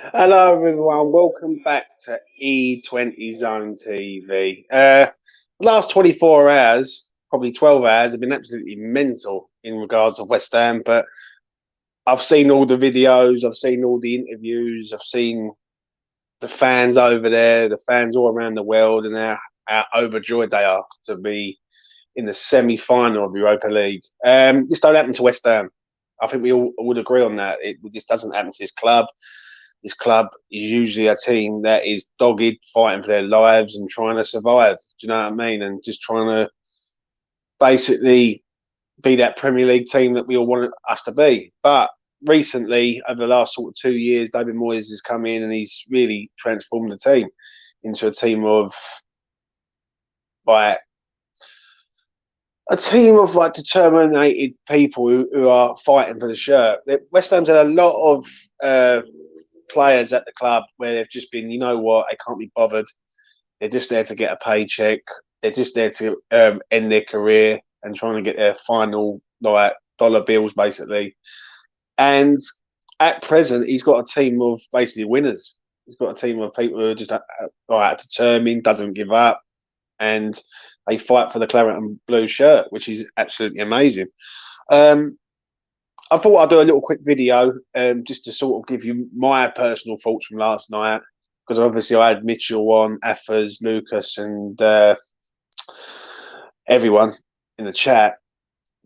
Hello, everyone. Welcome back to E20 Zone TV. The last 24 hours, probably 12 hours, have been absolutely mental in regards to West Ham. But I've seen all the videos, I've seen all the interviews, I've seen the fans over there, the fans all around the world, and how overjoyed they are to be in the semi-final of Europa League. This don't happen to West Ham. I think we all would agree on that. This doesn't happen to this club. This club is usually a team that is dogged, fighting for their lives and trying to survive. Do you know what I mean? And just trying to basically be that Premier League team that we all want us to be. But recently, over the last sort of 2 years, David Moyes has come in and he's really transformed the team into like a team of determined people who are fighting for the shirt. West Ham's had a lot of players at the club where they've just been, you know what, they can't be bothered. They're just there to get a paycheck. They're just there to end their career and trying to get their final dollar bills, basically. And at present, he's got a team of basically winners. He's got a team of people who are just determined, doesn't give up, and they fight for the claret and blue shirt, which is absolutely amazing. Um, I thought I'd do a little quick video just to sort of give you my personal thoughts from last night, because obviously I had Mitchell on, Affers, Lucas, and everyone in the chat.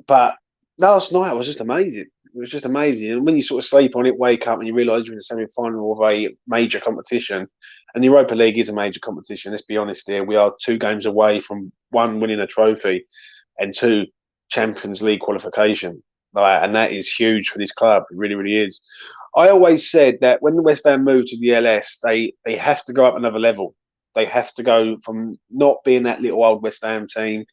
But last night was just amazing. It was just amazing. And when you sort of sleep on it, wake up, and you realise you're in the semi-final of a major competition, and the Europa League is a major competition. Let's be honest here. We are 2 games away from one, winning a trophy, and two, Champions League qualification. And that is huge for this club. It really, really is. I always said that when the West Ham moved to the LS, they have to go up another level. They have to go from not being that little old West Ham team.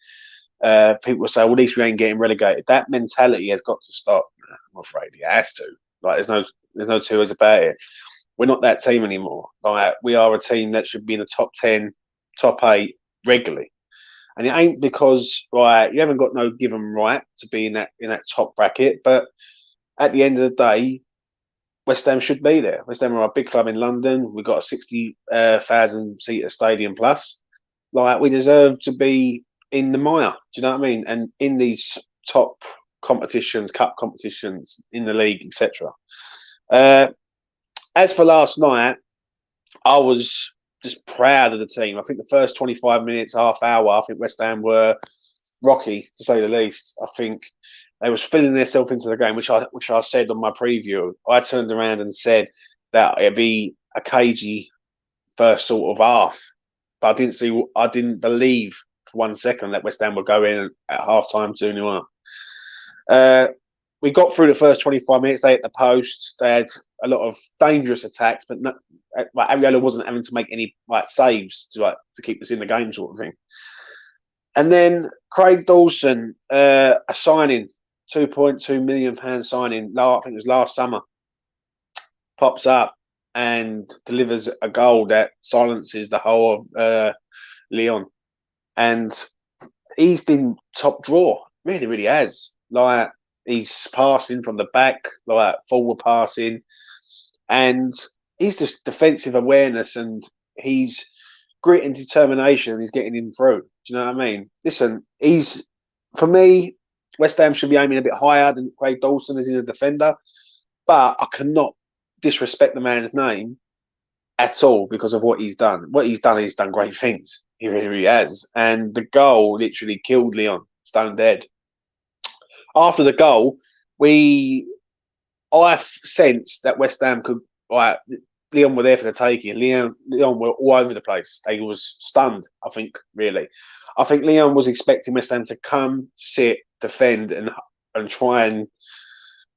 People say, well, at least we ain't getting relegated. That mentality has got to stop. I'm afraid it has to. There's no two ways about it. We're not that team anymore. We are a team that should be in the top 10, top 8 regularly. And it ain't because you haven't got no given right to be in that top bracket, but at the end of the day, West Ham should be there. West Ham are a big club in London. We've got a 60,000 seater stadium plus. We deserve to be in the mire. Do you know what I mean? And in these top competitions, cup competitions in the league, etc. As for last night, I was just proud of the team. I think the first 25 minutes, half hour, I think West Ham were rocky, to say the least. I think they was filling themselves into the game, which I said on my preview. I turned around and said that it'd be a cagey first sort of half, but I didn't believe for 1 second that West Ham would go in at half time 2-0 up. We got through the first 25 minutes. They hit the post. They had a lot of dangerous attacks, but Ariola wasn't having to make any saves to keep us in the game, sort of thing. And then Craig Dawson, a signing, £2.2 million signing. I think it was last summer. Pops up and delivers a goal that silences the whole of Lyon. And he's been top draw, really, really has. He's passing from the back, forward passing, and he's just defensive awareness and he's grit and determination. He's getting him through. Do you know what I mean? Listen, for me, West Ham should be aiming a bit higher than Craig Dawson as in a defender, but I cannot disrespect the man's name at all because of what he's done. He's done great things. He really has. And the goal literally killed Lyon, stone dead. After the goal, I sensed that West Ham could, Lyon were there for the taking. Lyon were all over the place. They was stunned, I think, really. I think Lyon was expecting West Ham to come, sit, defend, and try and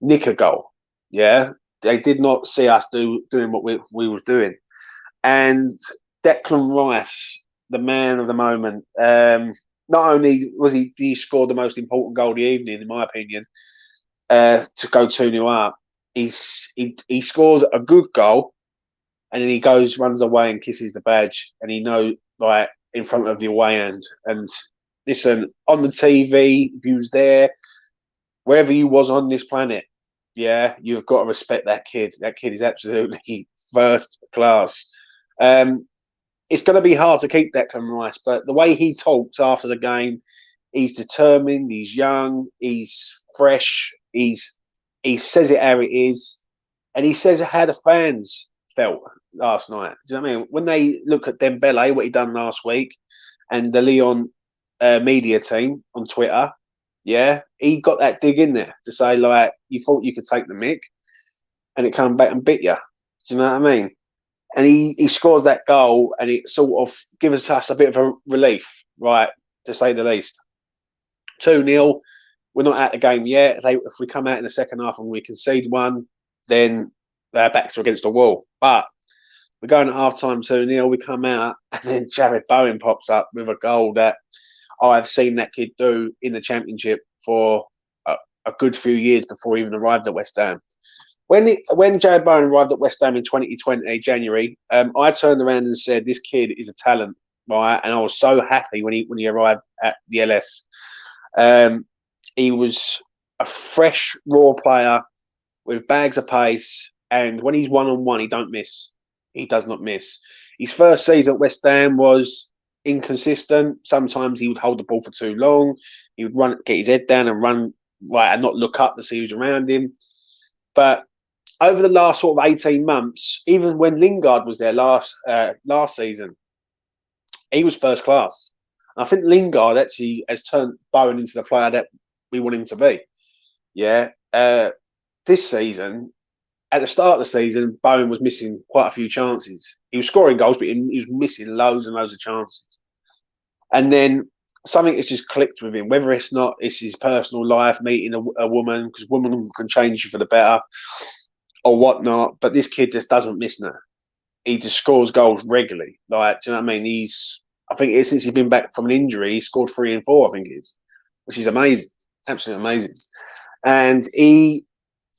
nick a goal. Yeah, they did not see us doing what we was doing. And Declan Rice, the man of the moment, not only did he score the most important goal of the evening, in my opinion, to go 2-0 up, he scores a good goal, and then he runs away and kisses the badge, and he knows in front of the away end. And listen, on the TV, if you was there, wherever you was on this planet, Yeah, you've got to respect that kid. That kid is absolutely first class. Um, it's going to be hard to keep Declan Rice, but the way he talks after the game, he's determined. He's young. He's fresh. He says it how it is, and he says how the fans felt last night. Do you know what I mean? When they look at Dembele, what he done last week, and the Leon media team on Twitter, yeah, he got that dig in there to say like you thought you could take the mick, and it come back and bit you. Do you know what I mean? And he scores that goal, and it sort of gives us a bit of a relief, right, to say the least. 2-0. We're not at the game yet. If we come out in the second half and we concede one, then their backs are against the wall. But we're going at half time 2-0. We come out, and then Jared Bowen pops up with a goal that I've seen that kid do in the Championship for a good few years before he even arrived at West Ham. When Jared Bowen arrived at West Ham in 2020 January, I turned around and said, "This kid is a talent," right? And I was so happy when he arrived at the LS. He was a fresh, raw player with bags of pace, and when he's one-on-one, he don't miss. He does not miss. His first season at West Ham was inconsistent. Sometimes he would hold the ball for too long. He would get his head down and run right and not look up to see who's around him. But over the last sort of 18 months, even when Lingard was there last season, he was first class. And I think Lingard actually has turned Bowen into the player that we want him to be. Yeah. This season, at the start of the season, Bowen was missing quite a few chances. He was scoring goals, but he was missing loads and loads of chances. And then something has just clicked with him, whether it's his personal life, meeting a woman, because women can change you for the better, or whatnot. But this kid just doesn't miss now. He just scores goals regularly. Like, do you know what I mean? I think since he's been back from an injury, he scored 3 and 4, I think it is, which is amazing. Absolutely amazing. And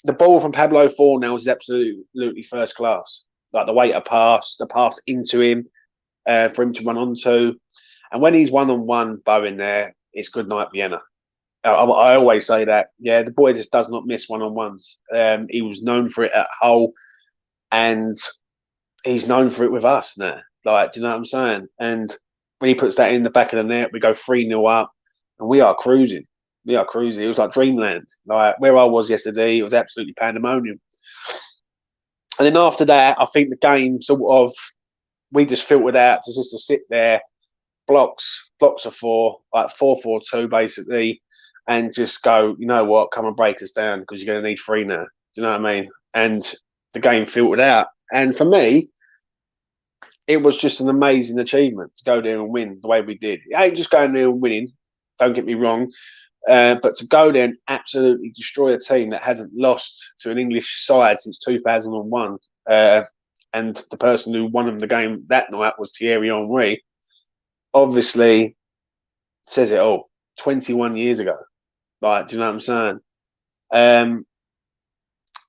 the ball from Pablo Fornals is absolutely first class. Like the way to pass, the pass into him, for him to run onto. And when he's one-on-one, Bowen there, it's good night, Vienna. I always say that. Yeah, the boy just does not miss one-on-ones. He was known for it at Hull, and he's known for it with us now. Like, do you know what I'm saying? And when he puts that in the back of the net, we go 3-0 up, and we are cruising. We are cruising. It was like dreamland. Like where I was yesterday, it was absolutely pandemonium. And then after that, I think the game sort of, we just filtered out to just to sit there, blocks of 4, like 4-4-2 basically, and just go, you know what, come and break us down because you're going to need 3 now. Do you know what I mean? And the game filtered out. And for me, it was just an amazing achievement to go there and win the way we did. It ain't just going there and winning, don't get me wrong, but to go there and absolutely destroy a team that hasn't lost to an English side since 2001, and the person who won them the game that night was Thierry Henry, obviously says it all. 21 years ago. Like, do you know what I'm saying?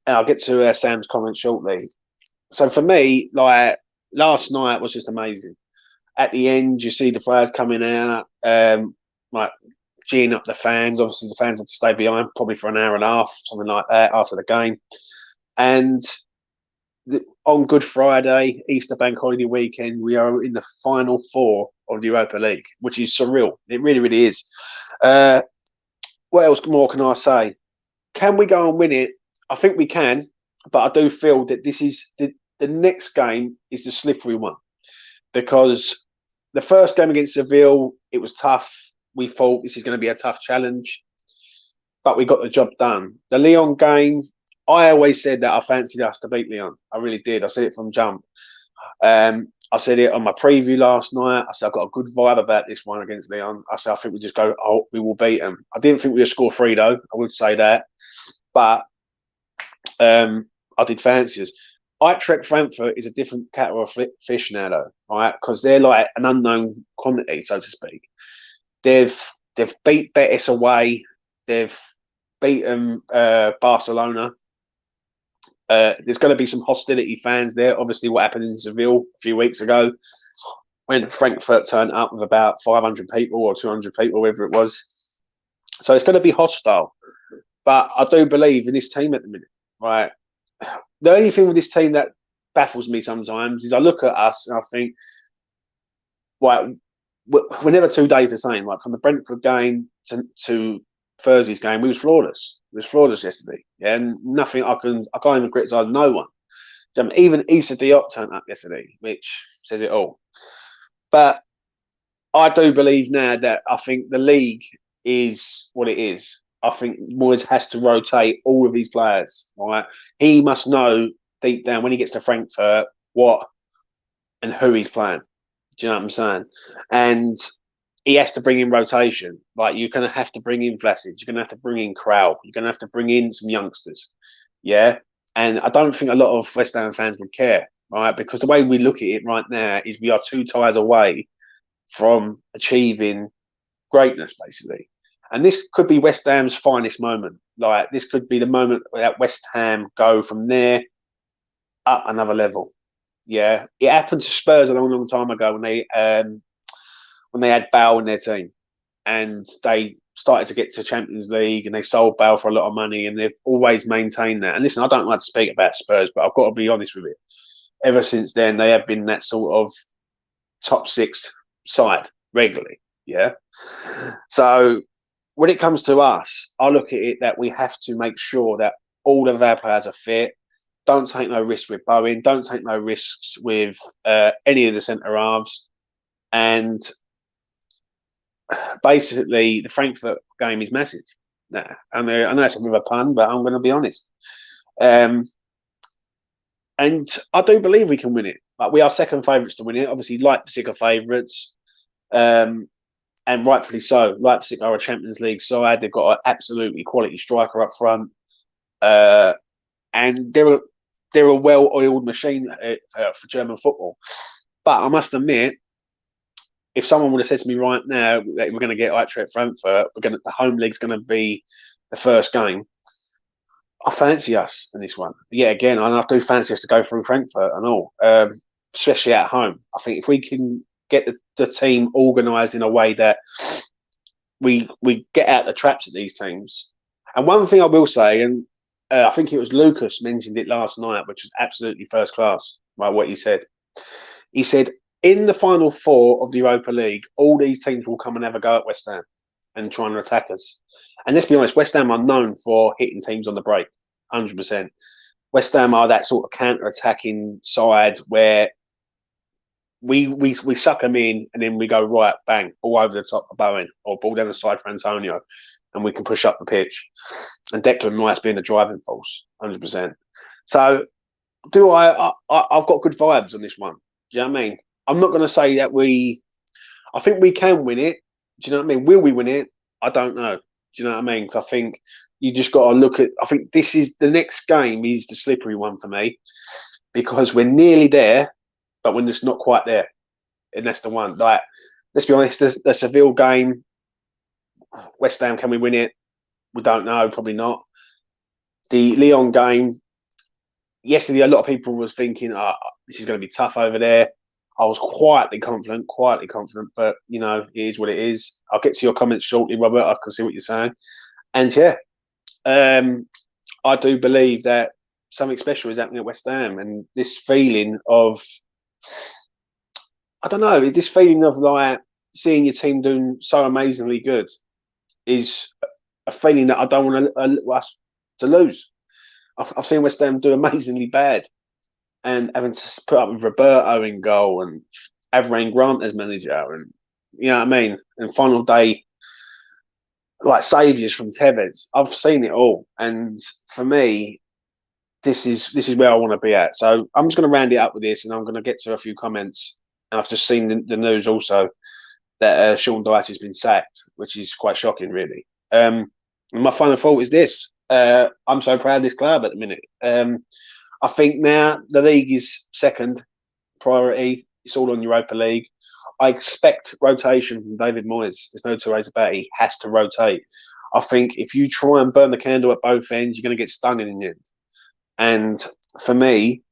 I'll get to Sam's comment shortly. So for me, like, last night was just amazing. At the end, you see the players coming out, like geeing up the fans. Obviously, the fans had to stay behind probably for an hour and a half, something like that, after the game. And on Good Friday, Easter Bank Holiday weekend, we are in the final 4 of the Europa League, which is surreal. It really, really is. What else more can I say? Can we go and win it? I think we can, but I do feel that this is the next game is the slippery one, because the first game against Seville, it was tough. We thought this is going to be a tough challenge, but we got the job done. The Lyon game, I always said that I fancied us to beat Lyon. I really did. I said it from jump. I said it on my preview last night. I said I've got a good vibe about this one against Lyon. I said I think we just go, we will beat them. I didn't think we would score 3 though. I would say that, but I did fancy us. Eintracht Frankfurt is a different kettle of fish now, though, right? Because they're like an unknown quantity, so to speak. They've beat Betis away. They've beaten Barcelona. There's going to be some hostility fans there. Obviously, what happened in Seville a few weeks ago, when Frankfurt turned up with about 500 people or 200 people, whatever it was. So it's going to be hostile. But I do believe in this team at the minute. right? The only thing with this team that baffles me sometimes is I look at us and I think, right, we're never 2 days the same. Like from the Brentford game to Thursday's game, we was flawless. We was flawless yesterday. Yeah, and nothing I can't even criticise no one. Even Issa Diop turned up yesterday, which says it all. But I do believe now that I think the league is what it is. I think Moyes has to rotate all of his players. Right, he must know deep down when he gets to Frankfurt what and who he's playing. Do you know what I'm saying? And he has to bring in rotation. Like you're going to have to bring in Vlasic. You're going to have to bring in Krau. You're going to have to bring in some youngsters. Yeah. And I don't think a lot of West Ham fans would care, right? Because the way we look at it right now is we are 2 ties away from achieving greatness, basically. And this could be West Ham's finest moment. Like this could be the moment that West Ham go from there up another level. Yeah, it happened to Spurs a long, long time ago when they had Bale in their team, and they started to get to Champions League, and they sold Bale for a lot of money, and they've always maintained that. And listen, I don't like to speak about Spurs, but I've got to be honest with it. Ever since then, they have been that sort of top six side regularly. Yeah. So when it comes to us, I look at it that we have to make sure that all of our players are fit. Don't take no risks with Bowen. Don't take no risks with any of the centre halves. And basically, the Frankfurt game is massive. Nah, and I know it's a bit of a pun, but I'm going to be honest. And I do believe we can win it. Like we are second favourites to win it. Obviously, Leipzig are favourites, and rightfully so. Leipzig are a Champions League side. They've got an absolutely quality striker up front, and they're a well-oiled machine for German football. But I must admit, if someone would have said to me right now that we're going to get Eintracht Frankfurt, the home league's going to be the first game, I fancy us in this one. Yeah, again, I do fancy us to go through Frankfurt and all, especially at home. I think if we can get the team organised in a way that we get out the traps at these teams. And one thing I will say, and I think it was Lucas mentioned it last night, which was absolutely first class, right, what he said. He said, in the final four of the Europa League, all these teams will come and have a go at West Ham and try and attack us. And let's be honest, West Ham are known for hitting teams on the break, 100%. West Ham are that sort of counter-attacking side where we suck them in and then we go, right, bang, all over the top of Bowen or ball down the side for Antonio and we can push up the pitch. And Declan Rice being the driving force, 100%. So I've got good vibes on this one. Do you know what I mean? I'm not going to say that I think we can win it. Do you know what I mean? Will we win it? I don't know. Do you know what I mean? Because I think you just got to look at, I think this is the next game is the slippery one for me because we're nearly there, but we're just not quite there. And that's the one. Like, let's be honest, the Seville game, West Ham, can we win it? We don't know, probably not. The Lyon game, yesterday a lot of people was thinking, this is going to be tough over there. I was quietly confident, but you know, it is what it is. I'll get to your comments shortly, Robert. I can see what you're saying. And yeah, I do believe that something special is happening at West Ham, and this feeling of, I don't know, this feeling of like seeing your team doing so amazingly good is a feeling that I don't want us to lose. I've seen West Ham do amazingly bad. And having to put up with Roberto in goal and Avram Grant as manager, and you know what I mean. And final day, like saviours from Tevez. I've seen it all, and for me, this is where I want to be at. So I'm just going to round it up with this, and I'm going to get to a few comments. And I've just seen the news also that Sean Dyche has been sacked, which is quite shocking, really. My final thought is this: I'm so proud of this club at the minute. I think now the league is second priority. It's all on Europa League. I expect rotation from David Moyes. There's no two ways about it. He has to rotate. I think if you try and burn the candle at both ends, you're going to get stung in the end. And for me,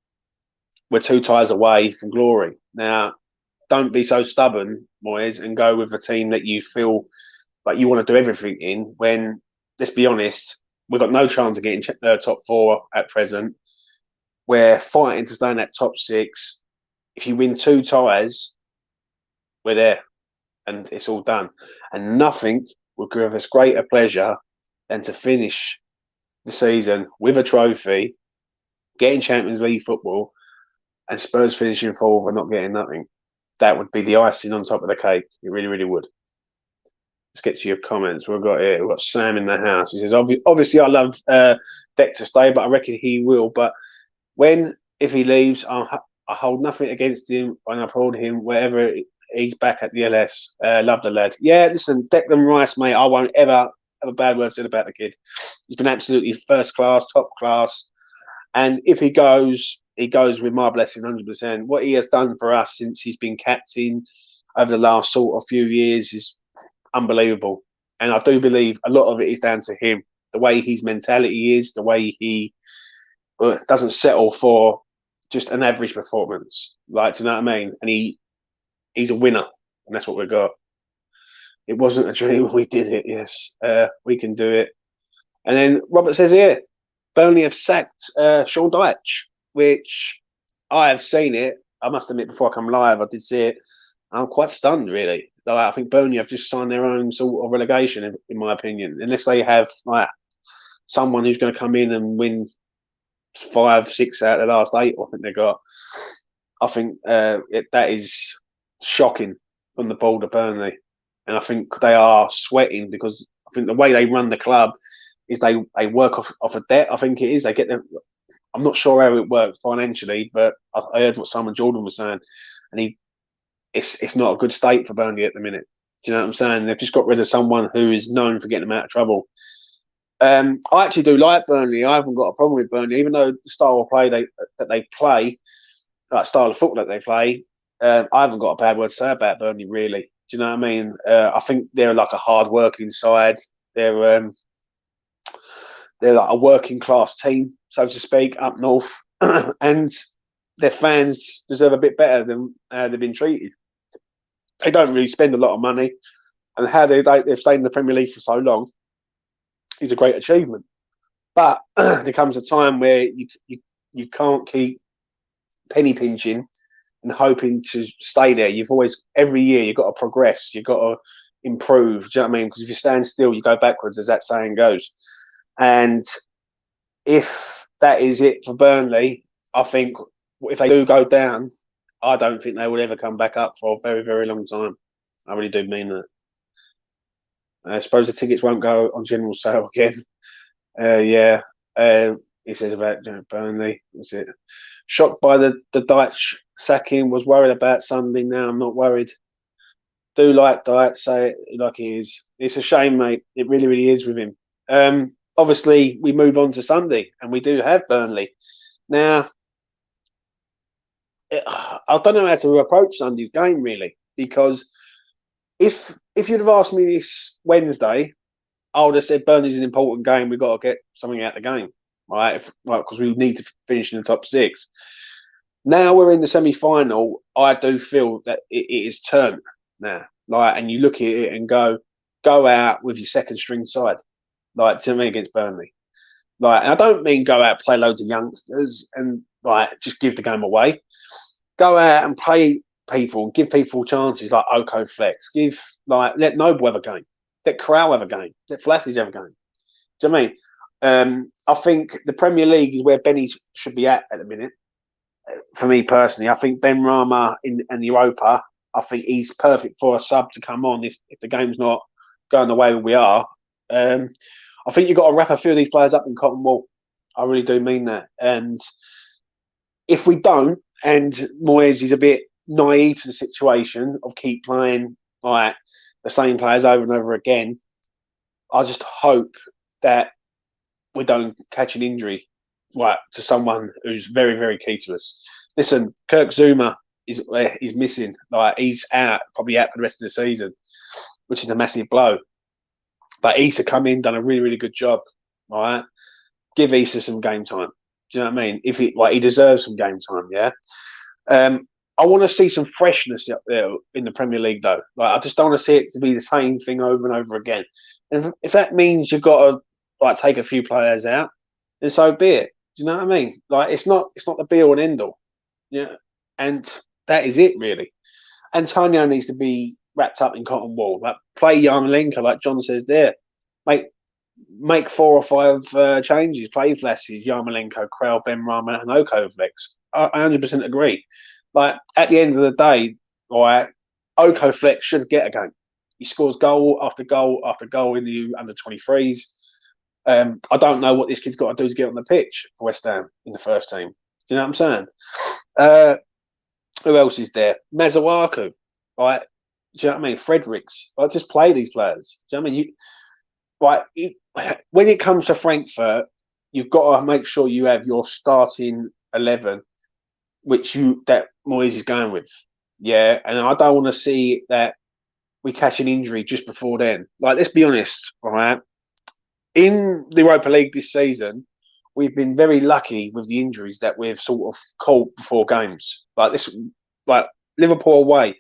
we're 2 ties away from glory. Now, don't be so stubborn, Moyes, and go with a team that you feel like you want to do everything in when, let's be honest, we've got no chance of getting top four at present. We're fighting to stay in that top six. If you win 2 ties, we're there, and it's all done. And nothing would give us greater pleasure than to finish the season with a trophy, getting Champions League football, and Spurs finishing fourth and not getting nothing. That would be the icing on top of the cake. It really, really would. Let's get to your comments. We've got Sam in the house. He says, obviously, I love Deck to stay, but I reckon he will. But if he leaves, I hold nothing against him and I applaud him wherever he's back at the LS. Love the lad. Yeah, listen, Declan Rice, mate, I won't ever have a bad word said about the kid. He's been absolutely first class, top class. And if he goes with my blessing 100%. What he has done for us since he's been captain over the last sort of few years is unbelievable. And I do believe a lot of it is down to him. The way his mentality is, the way he doesn't settle for just an average performance. Like, do you know what I mean? And he's a winner, and that's what we've got. It wasn't a dream. We did it, yes. We can do it. And then Robert says here, Burnley have sacked Sean Dyche, which I have seen it. I must admit, before I come live, I did see it. I'm quite stunned, really. Like, I think Burnley have just signed their own sort of relegation, in my opinion, unless they have like someone who's going to come in and win 5, 6 out of the last 8. I think they got. I think that is shocking from the board of Burnley, and I think they are sweating because I think the way they run the club is they work off a debt. I think it is. They get them. I'm not sure how it works financially, but I heard what Simon Jordan was saying, and it's not a good state for Burnley at the minute. Do you know what I'm saying? They've just got rid of someone who is known for getting them out of trouble. I actually do like Burnley. I haven't got a problem with Burnley, even though the style of play that they play, like style of football that they play, I haven't got a bad word to say about Burnley, really. Do you know what I mean? I think they're like a hard-working side. They're like a working class team, so to speak, up north, and their fans deserve a bit better than how they've been treated. They don't really spend a lot of money, and how they've stayed in the Premier League for so long is a great achievement. But there comes a time where you can't keep penny pinching and hoping to stay there. Every year you've got to progress, you've got to improve. Do you know what I mean? Because if you stand still, you go backwards, as that saying goes. And if that is it for Burnley, I think if they do go down, I don't think they will ever come back up for a very, very long time. I really do mean that. I suppose the tickets won't go on general sale again. Yeah. He says about Burnley. What's it? Shocked by the Dyche sacking. Was worried about Sunday. Now I'm not worried. Do like Dyche. Say it like he is. It's a shame, mate. It really, really is with him. Obviously, we move on to Sunday, and we do have Burnley. Now, I don't know how to approach Sunday's game, really, because if you'd have asked me this Wednesday, I would have said Burnley's an important game. We've got to get something out of the game, right? Because we need to finish in the top 6. Now we're in the semi-final. I do feel that it is turned now. Like, and you look at it and go out with your second string side, like to me against Burnley. Like, and I don't mean go out play loads of youngsters and like just give the game away. Go out and play people and give people chances like Oko Flex. Let Noble have a game. Let Corral have a game. Let Flassage have a game. Do you know what I mean? I think the Premier League is where Benny should be at the minute. For me personally, I think Ben Rama in the Europa, I think he's perfect for a sub to come on if the game's not going the way we are. I think you've got to wrap a few of these players up in cotton wool. I really do mean that. And if we don't, and Moyes is a bit naive to the situation of keep playing like the same players over and over again, I just hope that we don't catch an injury like to someone who's very, very key to us. Listen, Kirk Zuma is missing. Like, he's probably out for the rest of the season, which is a massive blow. But Issa come in, done a really, really good job. All right, give Issa some game time. Do you know what I mean? He deserves some game time. Yeah. I want to see some freshness up there in the Premier League, though. Like, I just don't want to see it to be the same thing over and over again. And if that means you've got to like take a few players out, then so be it. Do you know what I mean? Like it's not the be all and end all. Yeah, and that is it really. Antonio needs to be wrapped up in cotton wool. Like play Yarmolenko, like John says there. Make 4 or 5 changes. Play Vlasic, Yarmolenko, Krell, Benrahma, and Okovlex. I 100% agree. Like at the end of the day, right, Okovlex should get a game. He scores goal after goal after goal in the under-23s. I don't know what this kid's got to do to get on the pitch for West Ham in the first team. Do you know what I'm saying? Who else is there? Mazuaku, right? Do you know what I mean? Fredericks. Like, just play these players. Do you know what I mean? When it comes to Frankfurt, you've got to make sure you have your starting 11, that Moyes is going with. Yeah, and I don't want to see that we catch an injury just before then. Like, let's be honest, right? In the Europa League this season, we've been very lucky with the injuries that we've sort of caught before games. Like Liverpool away,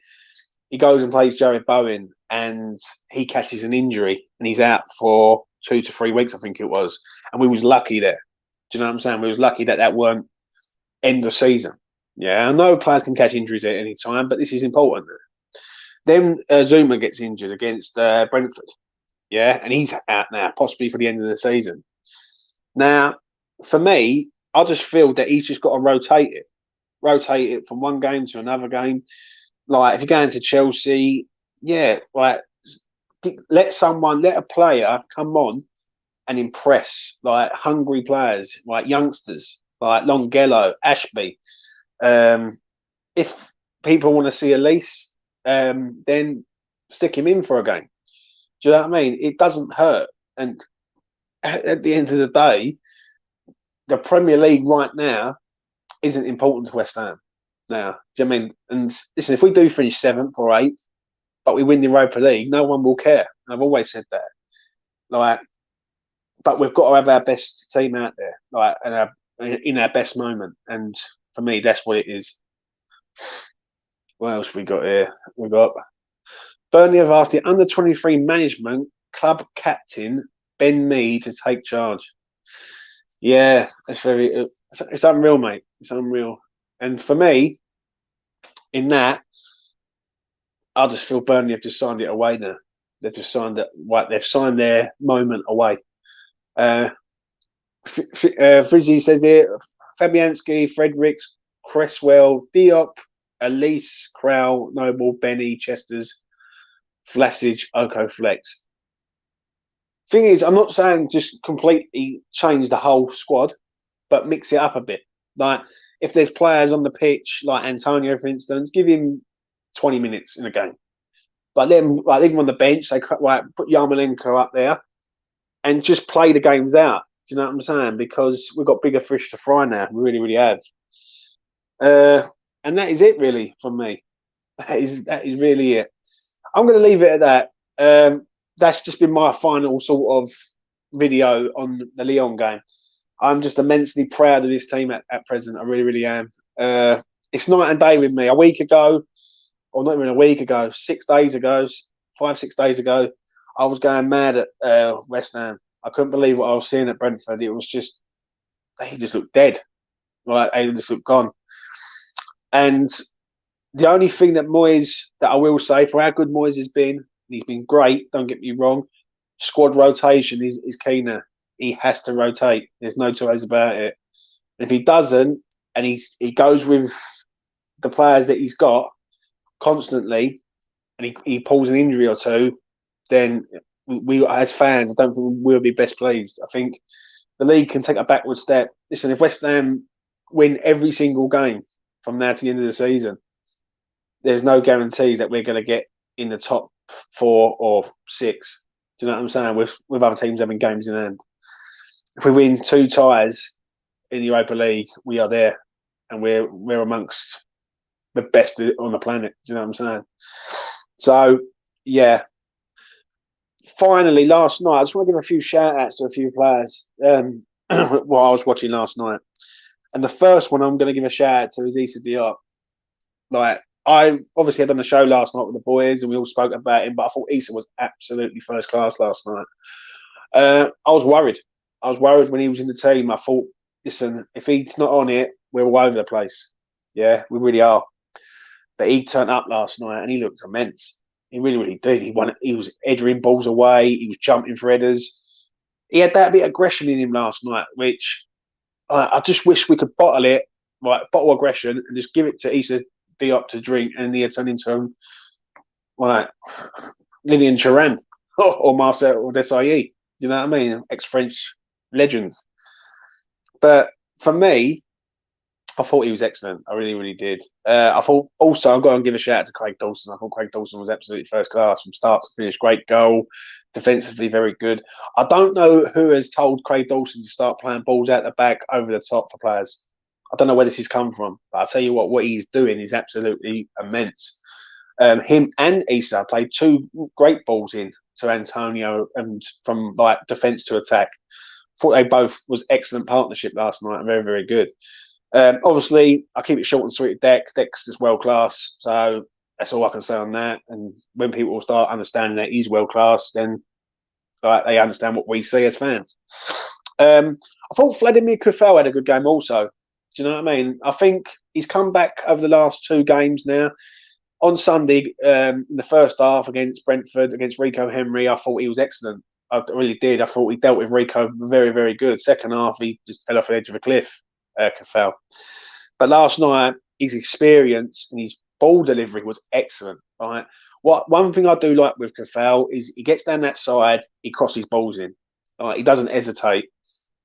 he goes and plays Jared Bowen, and he catches an injury, and he's out for 2 to 3 weeks, I think it was. And we was lucky there. Do you know what I'm saying? We was lucky that weren't end of season. Yeah, I know players can catch injuries at any time, but this is important. Then Zuma gets injured against Brentford. Yeah, and he's out now, possibly for the end of the season. Now, for me, I just feel that he's just got to rotate it from one game to another game. Like if you're going to Chelsea, yeah, like let a player come on and impress, like hungry players, like youngsters, like Longelo, Ashby. If people want to see Elise, then stick him in for a game. Do you know what I mean? It doesn't hurt. And at the end of the day, the Premier League right now isn't important to West Ham now. Do you know what I mean? And listen, if we do finish 7th or 8th, but we win the Europa League, no one will care. I've always said that. Like, but we've got to have our best team out there, like, in our best moment. And for me, that's what it is. What else we got here? We got Burnley have asked the under-23 management club captain Ben Mee to take charge. Yeah, it's unreal, mate. It's unreal. And for me, in that, I just feel Burnley have just signed it away now. They've just signed it. Right, they've signed their moment away. Frizzy says here: Fabianski, Fredericks, Cresswell, Diop, Elise, Krell, Noble, Benny, Chesters, Vlasic, Okovlex. Thing is, I'm not saying just completely change the whole squad, but mix it up a bit. Like if there's players on the pitch, like Antonio, for instance, give him 20 minutes in a game. Like leave him on the bench. They put Yarmolenko up there and just play the games out. Do you know what I'm saying? Because we've got bigger fish to fry now. We really, really have. And that is it, really, from me. That is really it. I'm going to leave it at that. That's just been my final sort of video on the Lyon game. I'm just immensely proud of this team at present. I really, really am. It's night and day with me. A week ago, or not even a week ago, 6 days ago, 5-6 days ago, I was going mad at West Ham. I couldn't believe what I was seeing at Brentford. It was just, they just looked dead. Like, they just looked gone. And the only thing that I will say, for how good Moyes has been, he's been great, don't get me wrong, squad rotation is key now. He has to rotate. There's no two ways about it. And if he doesn't, and he goes with the players that he's got constantly, and he pulls an injury or two, then we as fans, I don't think we'll be best pleased. I think the league can take a backward step. Listen, if West Ham win every single game from now to the end of the season, there's no guarantee that we're going to get in the top 4 or 6. Do you know what I'm saying? With other teams having games in hand. If we win 2 ties in the Europa League, we are there, and we're amongst the best on the planet. Do you know what I'm saying? So, yeah. Finally, last night, I just want to give a few shout-outs to a few players while I was watching last night. And the first one I'm going to give a shout-out to is Issa Diop. Like, I obviously had done a show last night with the boys, and we all spoke about him, but I thought Issa was absolutely first class last night. I was worried. I was worried when he was in the team. I thought, listen, if he's not on it, we're all over the place. Yeah, we really are. But he turned up last night and he looked immense. He really, really did. He won. He was headering balls away. He was jumping for headers. He had that bit of aggression in him last night, which I just wish we could bottle it, right? Bottle aggression and just give it to Issa Diop to drink, and he had turned into like Lilian Thuram or Marcel Desailly. You know what I mean? Ex-French legends. But for me, I thought he was excellent. I really, really did. I thought also I've got to give a shout out to Craig Dawson. I thought Craig Dawson was absolutely first class from start to finish. Great goal, defensively very good. I don't know who has told Craig Dawson to start playing balls out the back over the top for players. I don't know where this has come from, but I'll tell you what he's doing is absolutely immense. Him and Issa played two great balls in to Antonio and from like defence to attack. Thought they both was excellent partnership last night. Very, very good. Obviously, I keep it short and sweet. Dex is world class, so that's all I can say on that. And when people start understanding that he's world class, then they understand what we see as fans. I thought Vladimir Kufel had a good game also. Do you know what I mean? I think he's come back over the last two games now. On Sunday, in the first half against Brentford, against Rico Henry, I thought he was excellent. I really did. I thought he dealt with Rico very, very good. Second half, he just fell off the edge of a cliff, Kufel. But last night, his experience and his ball delivery was excellent. Right? One thing I do like with Kufel is he gets down that side, he crosses balls in. He doesn't hesitate.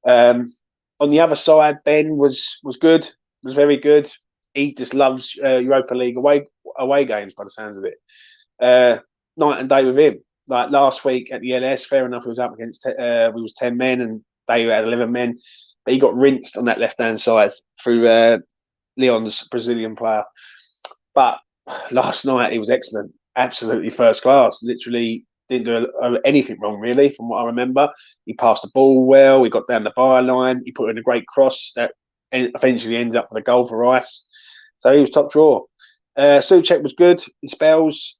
On the other side, Ben was good, was very good. He just loves Europa League away games by the sounds of it. Night and day with him. Like last week at the LS, fair enough, he was up against we was 10 men and they had 11 men, but he got rinsed on that left hand side through Leon's Brazilian player. But last night he was excellent, absolutely first class. Literally didn't do anything wrong really, from what I remember. He passed the ball well. He got down the byline. He put in a great cross that eventually ended up with a goal for Rice. So he was top draw. Souček was good in spells.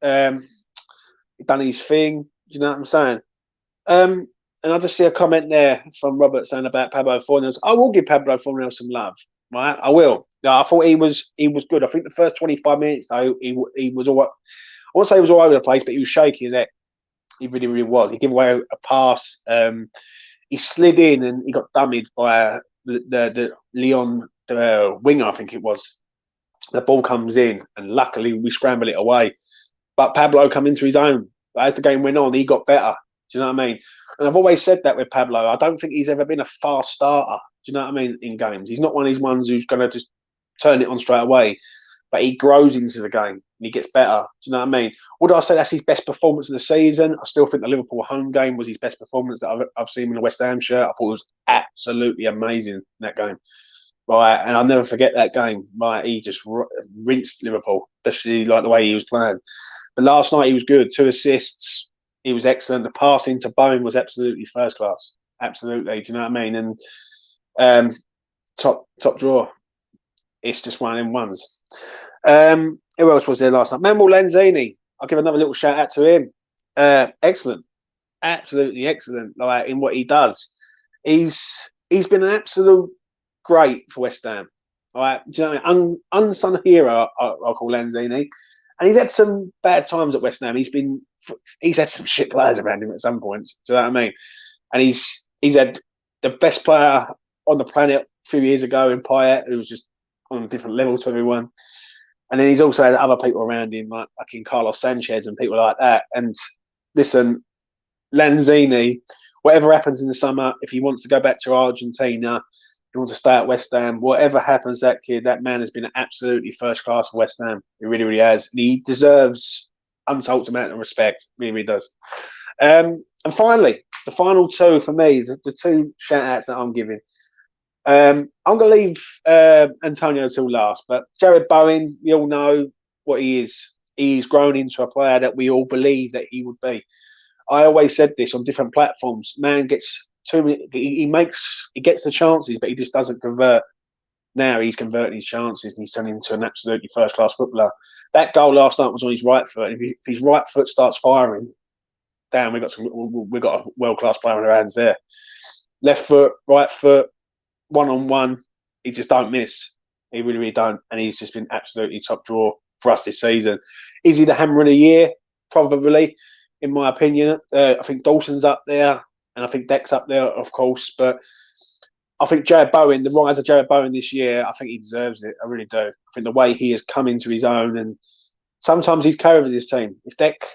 He done his thing. Do you know what I'm saying? And I just see a comment there from Robert saying about Pablo Fornals. I will give Pablo Fornals some love. Right, I will. Yeah, I thought he was good. I think the first 25 minutes though, he was all. I won't say he was all over the place, but he was shaky as heck. He really, really was. He gave away a pass. He slid in and he got dummied by the Leon winger, I think it was. The ball comes in and luckily we scramble it away. But Pablo come into his own. But as the game went on, he got better. Do you know what I mean? And I've always said that with Pablo. I don't think he's ever been a fast starter. Do you know what I mean? In games, he's not one of these ones who's going to just turn it on straight away. But he grows into the game and he gets better. Do you know what I mean? Would I say that's his best performance of the season? I still think the Liverpool home game was his best performance that I've seen in the West Ham shirt. I thought it was absolutely amazing in that game. Right, and I'll never forget that game. Right, he just rinsed Liverpool, especially like the way he was playing. But last night he was good. 2 assists. He was excellent. The passing to Bone was absolutely first class. Absolutely. Do you know what I mean? And top draw. It's just one of them ones. Who else was there last night? Manuel Lanzini. I'll give another little shout out to him. Excellent. Absolutely excellent. Like in what he does. He's been an absolute great for West Ham. All right. Do you know what I mean? Unsung hero, I'll call Lanzini. And he's had some bad times at West Ham. He's had some shit players around him at some points. Do you know what I mean? And he's had the best player on the planet a few years ago in Payet, who was just on a different level to everyone. And then he's also had other people around him, like fucking Carlos Sanchez and people like that. And listen, Lanzini, whatever happens in the summer, if he wants to go back to Argentina, he wants to stay at West Ham, whatever happens, that man has been absolutely first class for West Ham. He really, really has. And he deserves untold amount of respect. Really, really does. And finally, the final two for me, the two shout outs that I'm giving. I'm going to leave Antonio till last, but Jared Bowen, we all know what he is. He's grown into a player that we all believe that he would be. I always said this on different platforms. Man gets too many. He gets the chances, but he just doesn't convert. Now he's converting his chances and he's turning into an absolutely first class footballer. That goal last night was on his right foot. If his right foot starts firing, damn, we've got a world class player on our hands there. left foot, right foot, 1-on-1, he just don't miss. He really, really don't. And he's just been absolutely top draw for us this season. Is he the hammer of the year? Probably, in my opinion. I think Dawson's up there, and I think Deck's up there, of course. But I think Jared Bowen, the rise of Jared Bowen this year, I think he deserves it. I really do. I think the way he has come into his own, and sometimes he's carried his team. If Deck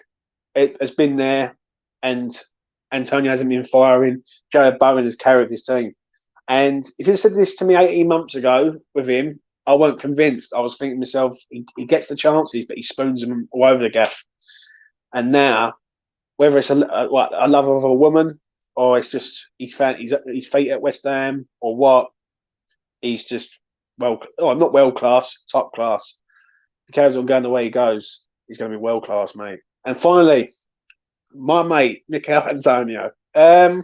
has been there and Antonio hasn't been firing, Jared Bowen has carried his team. And if you said this to me 18 months ago with him, I weren't convinced. I was thinking to myself, he gets the chances, but he spoons them all over the gaff. And now, whether it's a love of a woman or it's just his feet at West Ham or what, he's just not world class, top class. If he carries on going the way he goes, he's going to be world class, mate. And finally, my mate, Mikel Antonio. Where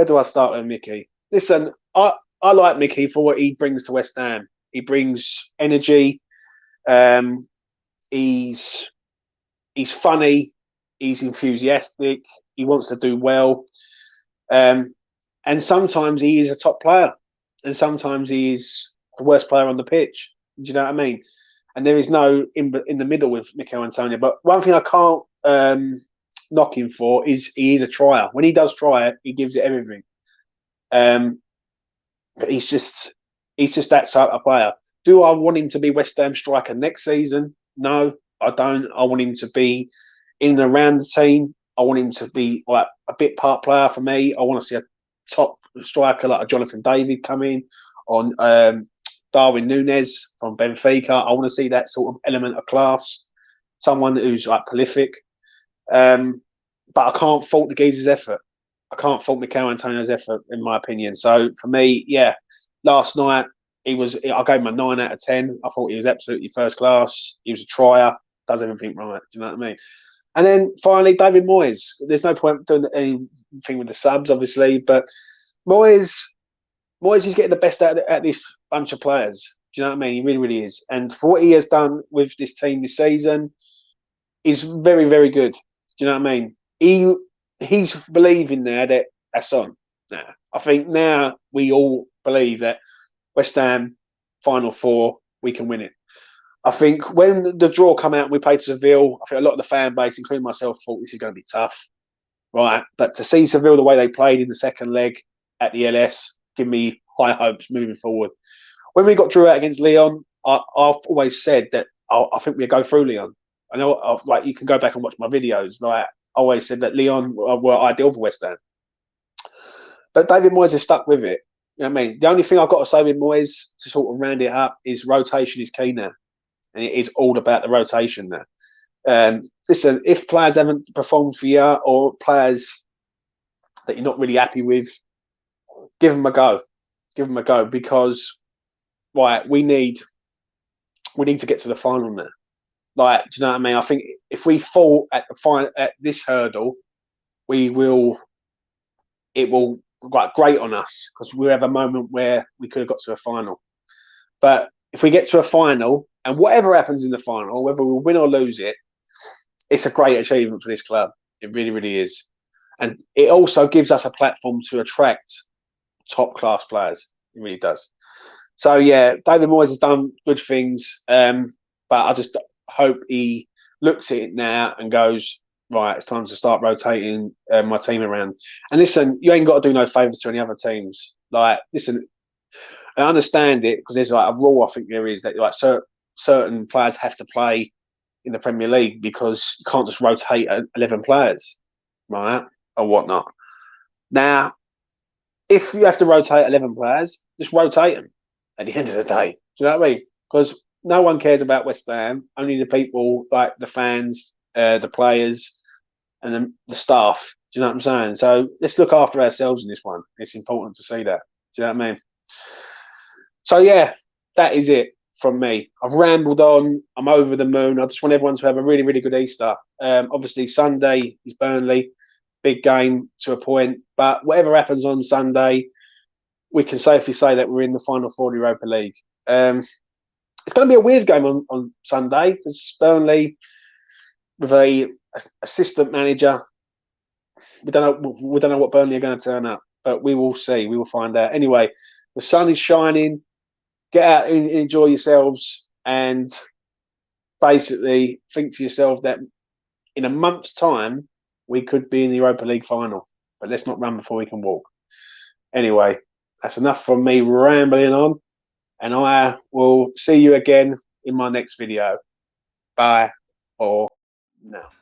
do I start with Mickey? Listen, I like Mickey for what he brings to West Ham. He brings energy. He's funny. He's enthusiastic. He wants to do well. And sometimes he is a top player. And sometimes he is the worst player on the pitch. Do you know what I mean? And there is no in the middle with Mikel Antonio. But one thing I can't knock him for is he is a trier. When he does try it, he gives it everything. But he's just that type of player. Do I want him to be West Ham striker next season? No, I don't. I want him to be in and around the team. I want him to be like a bit part player for me. I want to see a top striker like a Jonathan David come in, on Darwin Núñez from Benfica. I want to see that sort of element of class. Someone who's like prolific. But I can't fault the geezer's effort. I can't fault Mikel Antonio's effort, in my opinion. So for me, yeah, last night I gave him a 9 out of 10. I thought he was absolutely first class. He was a trier, does everything right. Do you know what I mean? And then finally, David Moyes. There's no point doing anything with the subs, obviously, but Moyes is getting the best out of this bunch of players. Do you know what I mean? He really, really is. And for what he has done with this team this season, is very, very good. Do you know what I mean? He's believing there that that's on. Now, I think now we all believe that West Ham Final Four, we can win it. I think when the draw come out and we played Seville, I think a lot of the fan base, including myself, thought this is going to be tough, right? But to see Seville the way they played in the second leg at the LS, give me high hopes moving forward. When we got drew out against Lyon, I've always said that I think we'll go through Lyon. I know, like, you can go back and watch my videos. Like, I always said that Lyon were ideal for West Ham. But David Moyes has stuck with it. You know what I mean? The only thing I've got to say with Moyes, to sort of round it up, is rotation is key now. And it is all about the rotation now. Listen, if players haven't performed for you or players that you're not really happy with, give them a go. Give them a go, because we need to get to the final now. Like, do you know what I mean? I think if we fall at this hurdle, it will grate on us, because we'll have a moment where we could have got to a final. But if we get to a final, and whatever happens in the final, whether we win or lose it, it's a great achievement for this club. It really, really is. And it also gives us a platform to attract top class players. It really does. So yeah, David Moyes has done good things, but I just hope he looks at it now and goes, right, it's time to start rotating my team around. And listen, you ain't got to do no favours to any other teams. Like, listen, I understand it, because there's like a rule, I think there is, that like certain players have to play in the Premier League, because you can't just rotate 11 players, right, or whatnot. Now, if you have to rotate 11 players, just rotate them at the end of the day. Do you know what I mean? Because no one cares about West Ham, only the people, like the fans, the players, and the staff. Do you know what I'm saying? So let's look after ourselves in this one. It's important to see that. Do you know what I mean? So yeah, that is it from me. I've rambled on. I'm over the moon. I just want everyone to have a really, really good Easter. Obviously, Sunday is Burnley. Big game to a point. But whatever happens on Sunday, we can safely say that we're in the Final Four of the Europa League. It's going to be a weird game on Sunday, because Burnley, with a assistant manager, we don't know what Burnley are going to turn up. but we will see. We will find out. Anyway, the sun is shining. Get out and enjoy yourselves, and basically think to yourself that in a month's time we could be in the Europa League final. But let's not run before we can walk. Anyway, that's enough from me rambling on, and I will see you again in my next video. Bye for now.